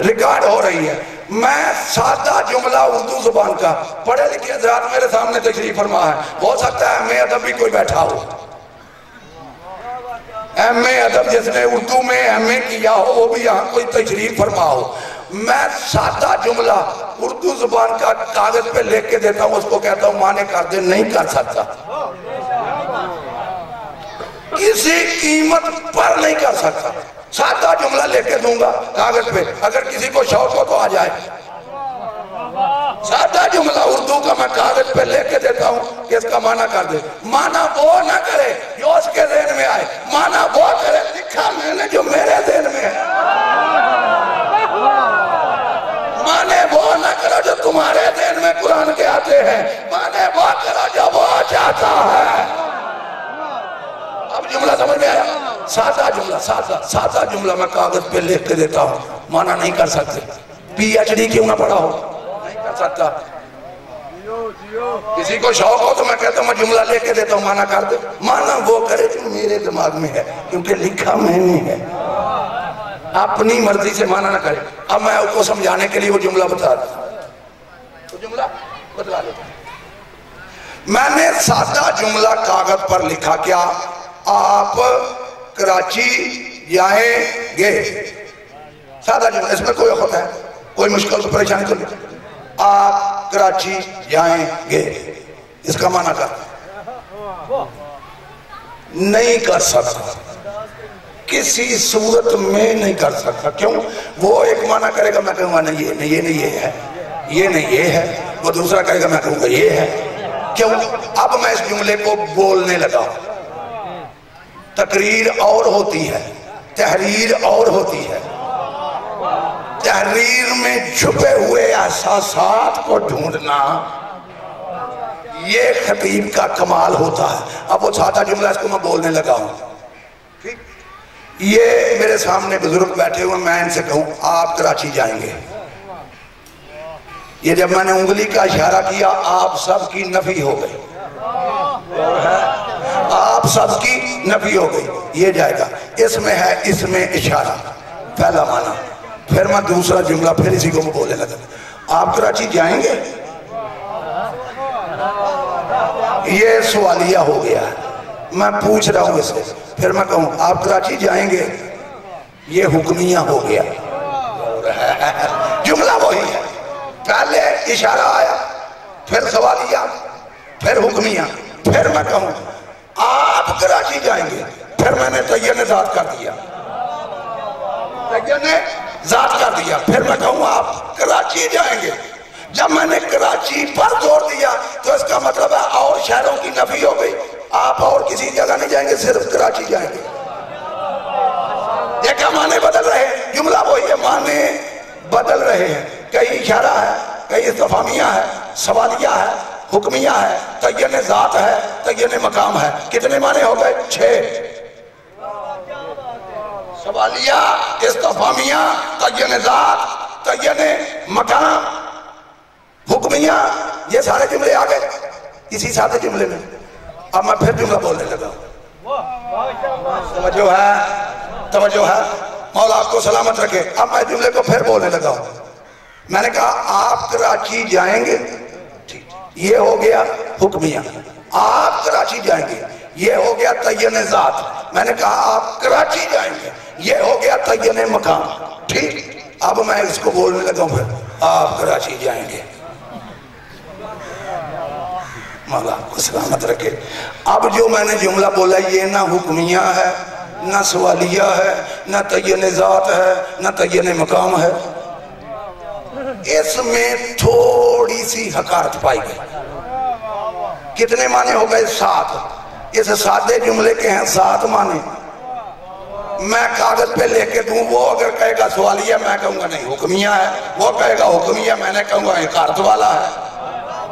Speaker 1: ریکارڈ ہو رہی ہے۔ میں سادہ جملہ اردو زبان کا، پڑھے لکھے حضرات میرے سامنے تشریف فرما ہے، ہو سکتا ہے ایم اے ادب بھی کوئی بیٹھا ہو، ایم اے ادب جس نے اردو میں ایم اے کیا ہو وہ بھی یہاں کوئی تشریف فرما ہو۔ میں سادہ جملہ اردو زبان کا کاغذ پہ لکھ کے دیتا ہوں، اس کو کہتا ہوں معنی کر دے، نہیں کر سکتا، کسی قیمت پر نہیں کر سکتا۔ سادہ جملہ لے کے دوں گا کاغذ پہ، اگر کسی کو شوق ہو تو آ جائے۔ سادہ جملہ اردو کا میں کاغذ پہ لے کے دیتا ہوں کہ اس کا معنی کر دے، معنی وہ نہ کرے جو اس کے ذہن میں آئے، معنی وہ کرے لکھا میں نے جو میرے ذہن میں ہے، معنی وہ نہ کرو جو تمہارے ذہن میں قرآن کے آتے ہیں، معنی وہ کرو جو وہ چاہتا ہے۔ سمجھ میں آیا؟ سادہ جملہ، سادہ جملہ میں کاغذ پہ لکھ کے دیتا ہوں، مانا نہیں کر سکتے، پی ایچ ڈی کیوں نہ پڑھا ہو، نہیں کر سکتا۔ کسی کو شوق ہو تو میں کہتا ہوں میں جملہ لے کے دیتا ہوں، مانا کر دے، مانا وہ کرے جو میرے دماغ میں ہے، کیونکہ لکھا میں نے ہے، اپنی مرضی سے مانا نہ کرے۔ اب میں اس کو سمجھانے کے لیے وہ جملہ بتا دیتا ہوں، وہ جملہ بتلا دیتا ہوں۔ میں نے سادہ جملہ کاغذ پر لکھا، کیا آپ کراچی جائیں گے؟ سادہ جملہ، اس میں کوئی وقت ہے، کوئی مشکل تو پریشانی تو نہیں۔ آپ کراچی جائیں گے، اس کا معنی کر نہیں کر سکتا، کسی صورت میں نہیں کر سکتا۔ کیوں؟ وہ ایک معنی کرے گا، میں کہوں گا نہیں یہ نہیں، یہ نہیں یہ ہے، یہ نہیں یہ ہے، وہ دوسرا کہے گا، میں کہوں گا یہ ہے۔ کیوں؟ اب میں اس جملے کو بولنے لگا، تقریر اور ہوتی ہے، تحریر اور ہوتی ہے۔ تحریر میں چھپے ہوئے احساسات کو ڈھونڈنا یہ خطیب کا کمال ہوتا ہے۔ اب وہ سادہ جملہ اس کو میں بولنے لگا ہوں، یہ میرے سامنے بزرگ بیٹھے ہوئے، میں ان سے کہوں آپ کراچی جائیں گے، یہ جب میں نے انگلی کا اشارہ کیا آپ سب کی نفی ہو گئی، آپ سب کی نفی ہو گئی، یہ جائے گا، اس میں ہے اس میں اشارہ، پہلا معنی۔ پھر میں دوسرا جملہ پھر اسی کو میں بولنے لگا، آپ کراچی جائیں گے، یہ سوالیہ ہو گیا، میں پوچھ رہا ہوں اس سے۔ پھر میں کہوں آپ کراچی جائیں گے، یہ حکمیہ ہو گیا، جملہ وہی ہے، پہلے اشارہ آیا، پھر سوالیہ، پھر حکمیہ۔ پھر میں کہوں آپ کراچی جائیں گے، پھر میں نے تعین ذات کر دیا، تعین ذات کر دیا۔ پھر میں کہوں آپ کراچی جائیں گے، جب میں نے کراچی پر زور دیا تو اس کا مطلب ہے اور شہروں کی نفی ہو گئی، آپ اور کسی جگہ نہیں جائیں گے، صرف کراچی جائیں گے۔ دیکھا معنی بدل رہے ہیں، جملہ وہی ہے، معنی بدل رہے ہیں، کئی اشارہ ہے، کئی استفہامیہ ہے، سوالیہ ہے، حکمیہ ہے، تعین ذات ہے، تعین مقام ہے۔ کتنے معنی ہو گئے؟ 6۔ سوالیہ، استفہامیہ، تعین ذات، تعین مقام، حکمیہ، یہ سارے جملے آ گئے اسی سادے جملے میں۔ اب میں پھر جملہ بولنے لگا، توجہ ہے، توجہ ہے، مولا آپ کو سلامت رکھے۔ اب میں جملے کو پھر بولنے لگا ہوں، میں نے کہا آپ کراچی جائیں گے، یہ ہو گیا حکمیہ۔ آپ کراچی جائیں گے، یہ ہو گیا تعین ذات۔ میں نے کہا آپ کراچی جائیں گے، یہ ہو گیا تعین مقام۔ ٹھیک، اب میں اس کو بولنے لگا ہوں، پھر آپ کراچی جائیں گے، مولا آپ کو سلامت رکھے۔ اب جو میں نے جملہ بولا یہ نہ حکمیہ ہے، نہ سوالیہ ہے، نہ تعین ذات ہے، نہ تعین مقام ہے، اس میں تھوڑی سی حقارت پائی گئی۔ کتنے معنی ہو گئے؟ 7۔ اس سادے جملے کے ہیں 7 معنی۔ میں کاغذ پہ لے کے دوں، وہ اگر کہے گا سوالیہ میں کہوں گا نہیں حکمیہ ہے، وہ کہے گا حکمیہ میں نے کہوں گا حقارت والا ہے۔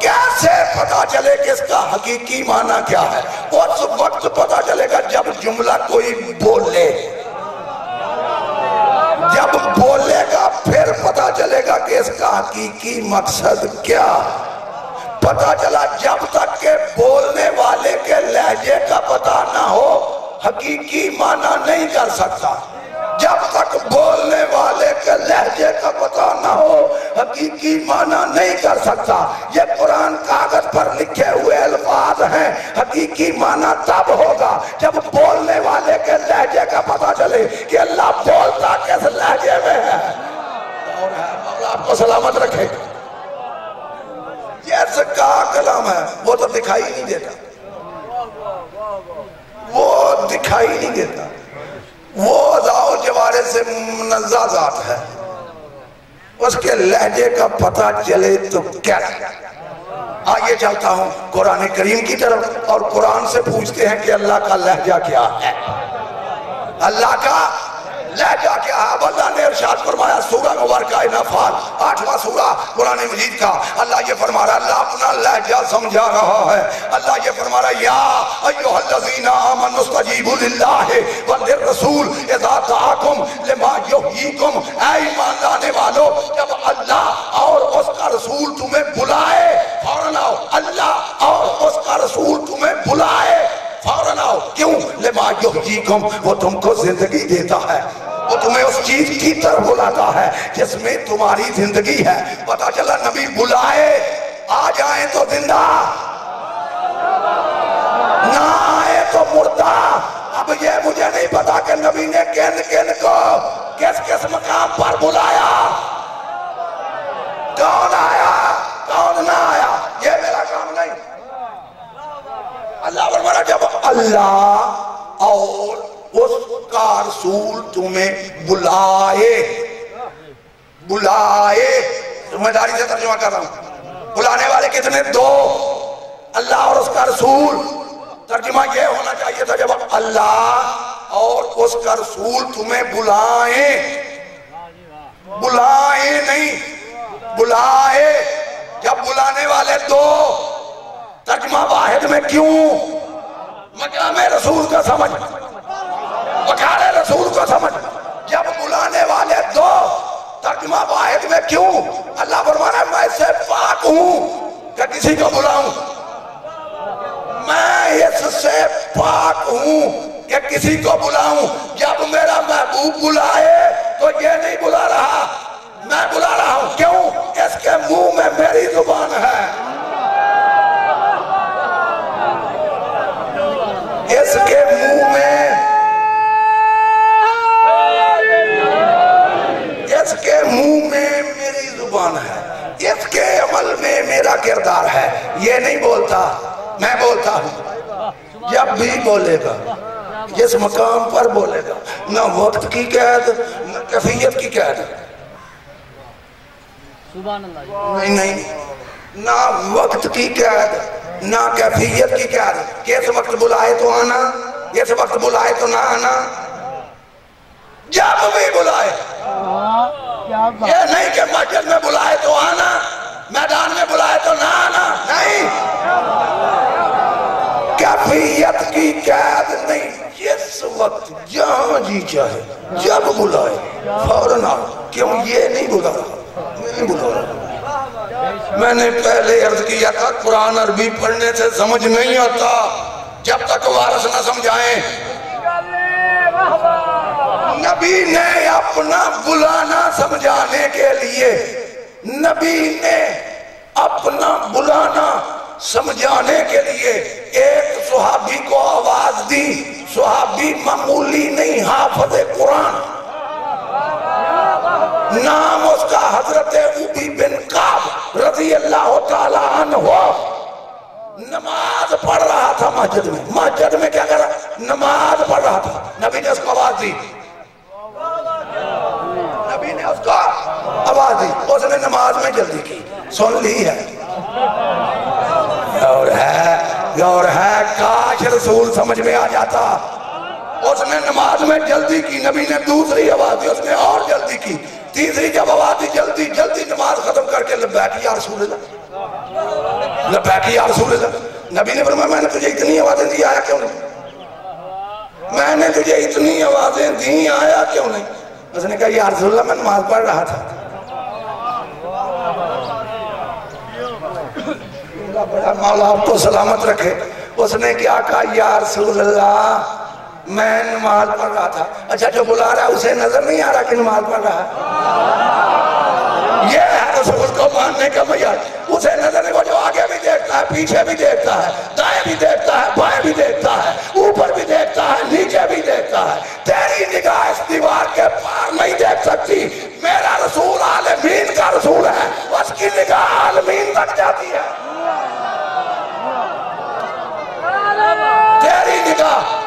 Speaker 1: کیسے پتا چلے کہ اس کا حقیقی معنی کیا ہے؟ اس وقت پتا چلے گا جب جملہ کوئی بولے، جب بولے گا پھر پتا چلے گا کہ اس کا حقیقی مقصد کیا۔ پتا چلا جب تک کہ بولنے والے کے لہجے کا پتا نہ ہو حقیقی معنی نہیں کر سکتا، جب تک بولنے والے کے لہجے کا پتا نہ ہو حقیقی معنی نہیں کر سکتا۔ یہ قرآن کاغذ پر لکھے ہوئے الفاظ ہیں، حقیقی معنی تب ہوگا جب بولنے والے کے لہجے کا پتا چلے کہ اللہ بولتا کس لہجے میں ہے۔ اور مولا آپ کو سلامت رکھے۔ یہ سکا کلام ہے، وہ تو دکھائی نہیں دیتا، وہ دکھائی نہیں دیتا، وہ ذاو جوارے سے منزہ ذات ہے، اس کے لہجے کا پتہ چلے تو کیا۔ آئیے چلتا ہوں قرآن کریم کی طرف اور قرآن سے پوچھتے ہیں کہ اللہ کا لہجہ کیا ہے، اللہ کا لہجہ کیا ہے۔ اب اللہ نے ارشاد فرمایا سورہ مبارکہ نفال 8واں سورہ قرآن مجید کا، اللہ یہ فرما رہا ہے، اللہ اپنا لہجہ سمجھا رہا ہے۔ اللہ یہ فرما رہا ہے یا ایھا الذین آمنوا استجیبوا للہ الرسول اذا دعاکم لما یحییکم، اے ایمان لانے والو جب اللہ اور اس کا رسول تمہیں بلائے فوراً آؤ، اللہ اور اس کا رسول تمہیں بلائے فوراً آؤ۔ کیوں؟ لما یحییکم، وہ تم کو زندگی دیتا ہے، وہ تمہیں اس چیز کی طرف بلاتا ہے جس میں تمہاری زندگی ہے۔ پتا چلا نبی بلائے، آ جائیں تو زندہ، نہ آئے تو مردہ۔ اب یہ مجھے نہیں پتا کہ نبی نے کن کن کو کس کس مقام پر بلایا، کون آیا کون نہ آیا، یہ میرا کام نہیں۔ اللہ فرمایا جب اللہ اور اس کا رسول تمہیں بلائے، بلائے، ذمہ داری سے ترجمہ کر رہا ہوں، بلانے والے کتنے؟ دو، اللہ اور اس کا رسول۔ ترجمہ یہ ہونا چاہیے تھا جب اللہ اور اس کا رسول تمہیں بلائیں، بلائیں نہیں بلائے، جب بلانے والے دو، ترجمہ واحد میں کیوں؟ مقام رسول کا سمجھ، وقار رسول کو سمجھ، جب بلانے والے دو، ترجمہ واحد میں کیوں؟ اللہ فرمانا میں اس سے پاک ہوں کہ کسی کو بلاؤں، میں اس سے پاک ہوں کہ کسی کو بلاؤں۔ جب میرا محبوب بلائے تو یہ نہیں بلا رہا، میں بلا رہا ہوں، کیوں؟ اس کے منہ میں میری زبان ہے، اس کے منہ میں، اس کے منہ میں میری زبان ہے، اس کے عمل میں میرا کردار ہے۔ یہ نہیں بولتا، میں بولتا ہوں، جب بھی بولے گا، جس مقام پر بولے گا، نہ وقت کی قید نہ کیفیت کی قید، نہیں نہیں، نہ وقت کی قید نہ کیفیت کی قید، کس وقت بلائے تو آنا، کس وقت بلائے تو نہ آنا، جب بھی بلائے۔ یہ نہیں کہ مسجد میں بلائے تو آنا، میدان میں بلائے تو نہ آنا، نہیں، کیفیت کی قید نہیں، جس وقت جہاں جی چاہے جب بلائے فوراً آؤ۔ کیوں؟ یہ نہیں بلا رہا، میں نہیں بلا رہا۔ میں نے پہلے عرض کیا تھا قرآن عربی پڑھنے سے سمجھ نہیں آتا جب تک وارث نہ سمجھائیں۔ نبی نے اپنا بلانا سمجھانے کے لیے، نبی نے اپنا بلانا سمجھانے کے لیے ایک صحابی کو آواز دی، صحابی معمولی نہیں، حافظ قرآن، نام اس کا حضرت ابی بن کعب رضی اللہ تعالی عنہ، نماز پڑھ رہا تھا مسجد میں، مسجد میں کیا کر رہا؟ نماز پڑھ رہا تھا، نبی نے اس کو آواز دی، نبی نے اس کو آواز دی، اس نے نماز میں جلدی کی، سن لی ہے، اور ہے کاش رسول سمجھ میں آ جاتا۔ اس نے نماز میں جلدی کی، نبی نے دوسری آواز دی، اس نے اور جلدی کی، تیسری جب آواز دی جلدی جلدی نماز ختم کر کے لبیک یا رسول اللہ، لبیک یا رسول اللہ۔ نبی نے فرمایا میں نے تجھے اتنی آوازیں دی، آیا کیوں نہیں؟ میں نے تجھے اتنی آوازیں دی، آیا کیوں نہیں؟ اس نے کہا یا رسول اللہ میں نماز پڑھ رہا تھا۔ بڑا مولا آپ کو سلامت رکھے، اس نے کیا کہا یا رسول اللہ میں نماز پڑھ رہا تھا۔ اچھا جو بلا رہا ہے اسے نظر نہیں آ رہا کہ نماز پڑھ رہا ہے؟ یہ ہے رسول کو ماننے کا معیار، اسے نظر نہیں، وہ جو آگے بھی دیکھتا ہے، پیچھے بھی دیکھتا ہے، دائیں بھی دیکھتا ہے، بائیں بھی دیکھتا ہے، اوپر بھی دیکھتا ہے، نیچے بھی دیکھتا ہے۔ تیری نگاہ اس دیوار کے پار نہیں دیکھ سکتی، میرا رسول عالمین کا رسول ہے، اس کی نگاہ عالمین تک جاتی ہے۔ تیری نگاہ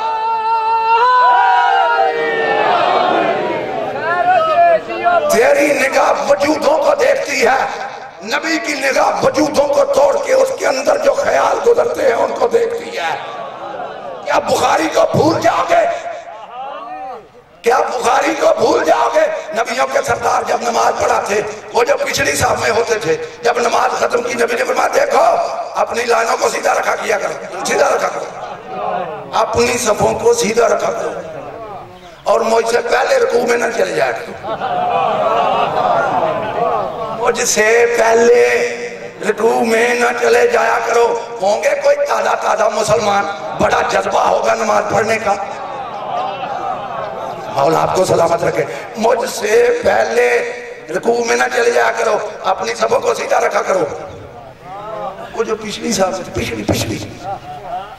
Speaker 1: تیری نگاہ وجودوں کو دیکھتی ہے، نبی کی نگاہ وجودوں کو توڑ کے اس کے اندر جو خیال گزرتے ہیں ان کو دیکھتی ہے۔ کیا بخاری کو بھول جاؤ گے؟ کیا بخاری کو بھول جاؤ گے؟ نبیوں کے سردار جب نماز پڑھاتے وہ جو پچھلی صف میں ہوتے تھے، جب نماز ختم کی نبی نے فرمایا دیکھو اپنی لائنوں کو سیدھا رکھا کیا کرو، سیدھا رکھا کرو، اپنی صفوں کو سیدھا رکھا کرو۔ اور مجھ سے پہلے رکوع میں نہ چلے جایا کرو، مجھ سے پہلے رکوع میں نہ چلے جایا کرو۔ ہوں گے کوئی تازہ مسلمان، بڑا جذبہ ہوگا نماز پڑھنے کا، مولا آپ کو سلامت رکھے، مجھ سے پہلے رکوع میں نہ چلے جایا کرو، اپنی صفوں کو سیدھا رکھا کرو۔ وہ جو پچھلی صاحب پچھلی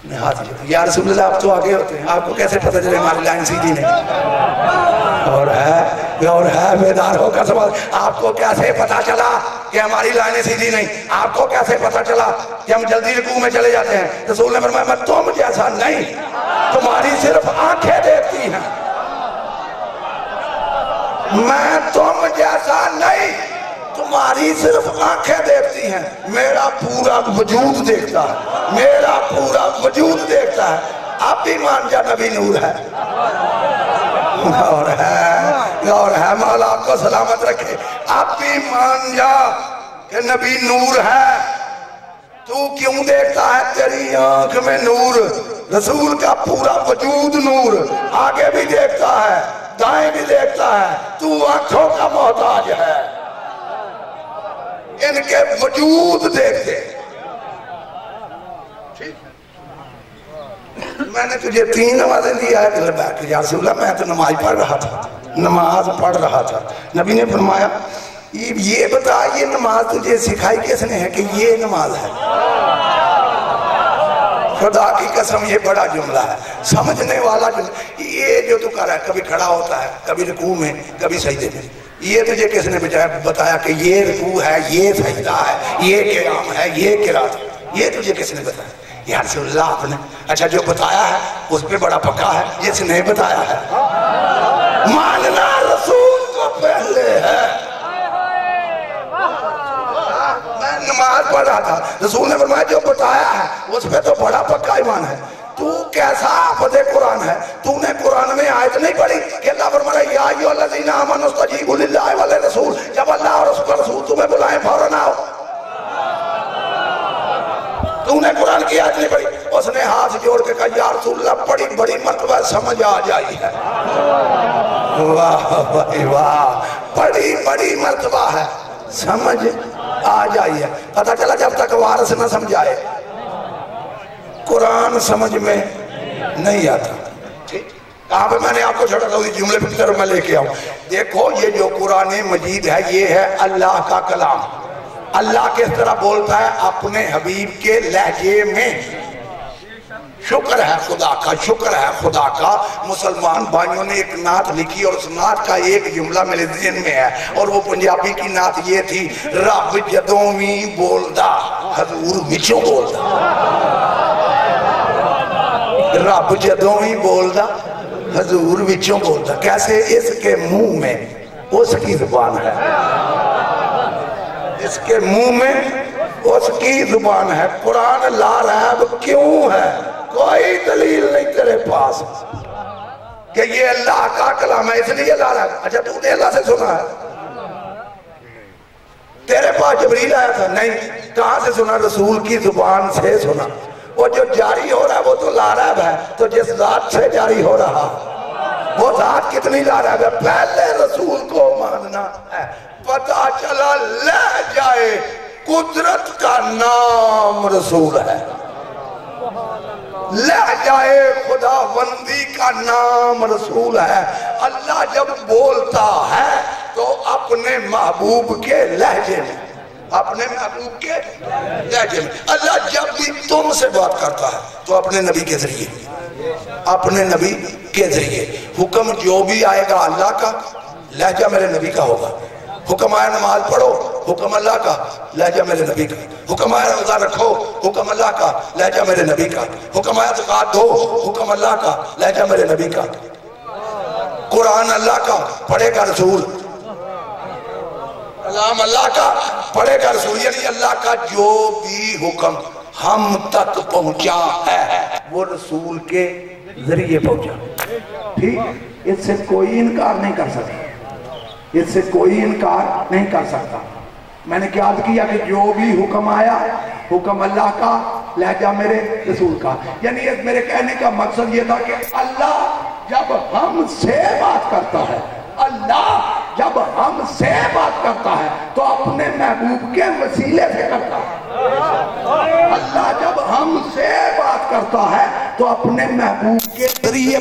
Speaker 1: میں ہاتھ جاتا، یا رسول اللہ آپ تو آگے ہوتے ہیں، آپ کو کیسے پتہ چلے ہماری لائن سیدھی نہیں؟ اور ہے بیدار ہو کر سوال، آپ کو کیسے پتہ چلا کہ ہماری لائنیں سیدھی نہیں؟ آپ کو کیسے پتہ چلا کہ ہم جلدی رکوع میں چلے جاتے ہیں؟ رسول نے فرمایا میں تم جیسا نہیں، تمہاری صرف آنکھیں دیکھتی ہیں، میں تم جیسا نہیں، تمہاری صرف آنکھیں دیکھتی ہیں، میرا پورا وجود دیکھتا ہے، میرا پورا وجود دیکھتا ہے۔ اب بھی مان جا نبی نور ہے، اور ہے مولا آپ کو سلامت رکھے، اب بھی مان جا کہ نبی نور ہے۔ تو کیوں دیکھتا ہے؟ تیری آنکھ میں نور، رسول کا پورا وجود نور، آگے بھی دیکھتا ہے، دائیں بھی دیکھتا ہے، تو آنکھوں کا محتاج ہے، ان کے وجود دیکھتے۔ میں نے تجھے 3 نمازیں دی ہے کہ بیٹھ یا رسول اللہ میں تو نماز پڑھ رہا تھا۔ نبی نے فرمایا یہ بتا یہ نماز تجھے سکھائی کس نے ہے کہ یہ نماز ہے؟ خدا کی قسم یہ بڑا جملہ ہے، سمجھنے والا جملہ۔ یہ جو تو کر رہا ہے، کبھی کھڑا ہوتا ہے، کبھی رکوع میں، کبھی سجدے میں، یہ تجھے کس نے بتایا کہ یہ رکوع ہے، یہ سجدہ ہے، یہ قیام ہے، یہ قرات ہے؟ یہ تجھے کس نے بتایا؟ یا رسول اللہ آپ نے۔ اچھا جو بتایا ہے اس پہ بڑا پکا ہے، جس نے بتایا ہے ماننا رسول کو پہلے ہے۔ میں نماز پڑھ رہا تھا، رسول نے فرمایا جو بتایا ہے اس پہ تو بڑا پکا ایمان ہے۔ تو کیسا حافظ قرآن ہے؟ تو نے قرآن میں آیت نہیں پڑھی کہ اللہ فرمایا یا ایھا الذین آمنوا استجیبوا للہ وللرسول، جب اللہ اور اس کا رسول تمہیں بلائیں فوراً آؤ۔ تو نے قرآن کی آیت نہیں پڑھی؟ اس نے ہاتھ جوڑ کے کہا یا رسول اللہ بڑی مرتبہ سمجھ آ جائی ہے۔ واہ واہ، بڑی مرتبہ ہے سمجھ آ جائی ہے۔ پتہ چلا جب تک وارث نہ سمجھائے قرآن سمجھ میں نہیں آتا۔ کہاں پہ میں نے آپ کو چھوڑا تھا اسی جملے پہ طرف میں لے کے آؤں۔ دیکھو یہ جو قرآن مجید ہے یہ ہے اللہ کا کلام۔ اللہ کس طرح بولتا ہے؟ اپنے حبیب کے لہجے میں۔ شکر ہے خدا کا، شکر ہے خدا کا۔ مسلمان بھائیوں نے ایک نعت لکھی اور اس نعت کا ایک جملہ میرے ذہن میں ہے، اور وہ پنجابی کی نعت یہ تھی، رب جدوں وی بولدا حضور وچوں بولدا، رب جدوں وی بولدا حضور وچوں بولدا۔ کیسے؟ اس کے منہ میں اس کی زبان ہے، اس کے منہ میں اس کی زبان ہے۔ قرآن لا ریب کیوں ہے؟ کوئی دلیل نہیں تیرے پاس کہ یہ اللہ کا کلام ہے اس لیے لا ریب۔ اچھا تو نے اللہ سے سنا ہے؟ تیرے پاس جبریل آیا تھا؟ نہیں۔ کہاں سے سنا؟ رسول کی زبان سے سنا۔ وہ جو جاری ہو رہا ہے وہ تو لا ریب ہے، تو جس ذات سے جاری ہو رہا وہ ذات کتنی لا ریب ہے؟ پہلے رسول کو ماننا ہے۔ پتہ چلا لہ جائے قدرت کا نام رسول ہے، لہ جائے خداوندی کا نام رسول ہے۔ اللہ جب بولتا ہے تو اپنے محبوب کے لہجے میں، اپنے محبوب کے لہجے میں۔ اللہ جب بھی تم سے بات کرتا ہے تو اپنے نبی کے ذریعے، اپنے نبی کے ذریعے۔ حکم جو بھی آئے گا اللہ کا، لہجہ میرے نبی کا ہوگا۔ حکم آیا نماز پڑھو، حکم اللہ کا، لہجہ میرے نبی کا۔ حکم آیا روزہ رکھو، حکم اللہ کا، لہجہ میرے نبی کا۔ حکم آیا زکوٰۃ دو، حکم اللہ کا، لہجہ میرے نبی کا۔ قرآن اللہ کا، پڑھے گا رسول، کلام اللہ کا، پڑھے گا رسول۔ یعنی اللہ کا جو بھی حکم ہم تک پہنچا ہے وہ رسول کے ذریعے پہنچا۔ ٹھیک، اس سے کوئی انکار نہیں کر سکتا، اس سے کوئی انکار نہیں کر سکتا۔ میں نے کیا عرض کیا کہ جو بھی حکم آیا، حکم اللہ کا، لہجہ میرے رسول کا۔ یعنی میرے کہنے کا مقصد یہ تھا کہ اللہ جب ہم سے بات کرتا ہے، اللہ جب ہم سے بات کرتا ہے تو اپنے محبوب کے وسیلے سے کرتا ہے۔ اللہ جب ہم سے بات کرتا ہے تو اپنے محبوب کے ذریعے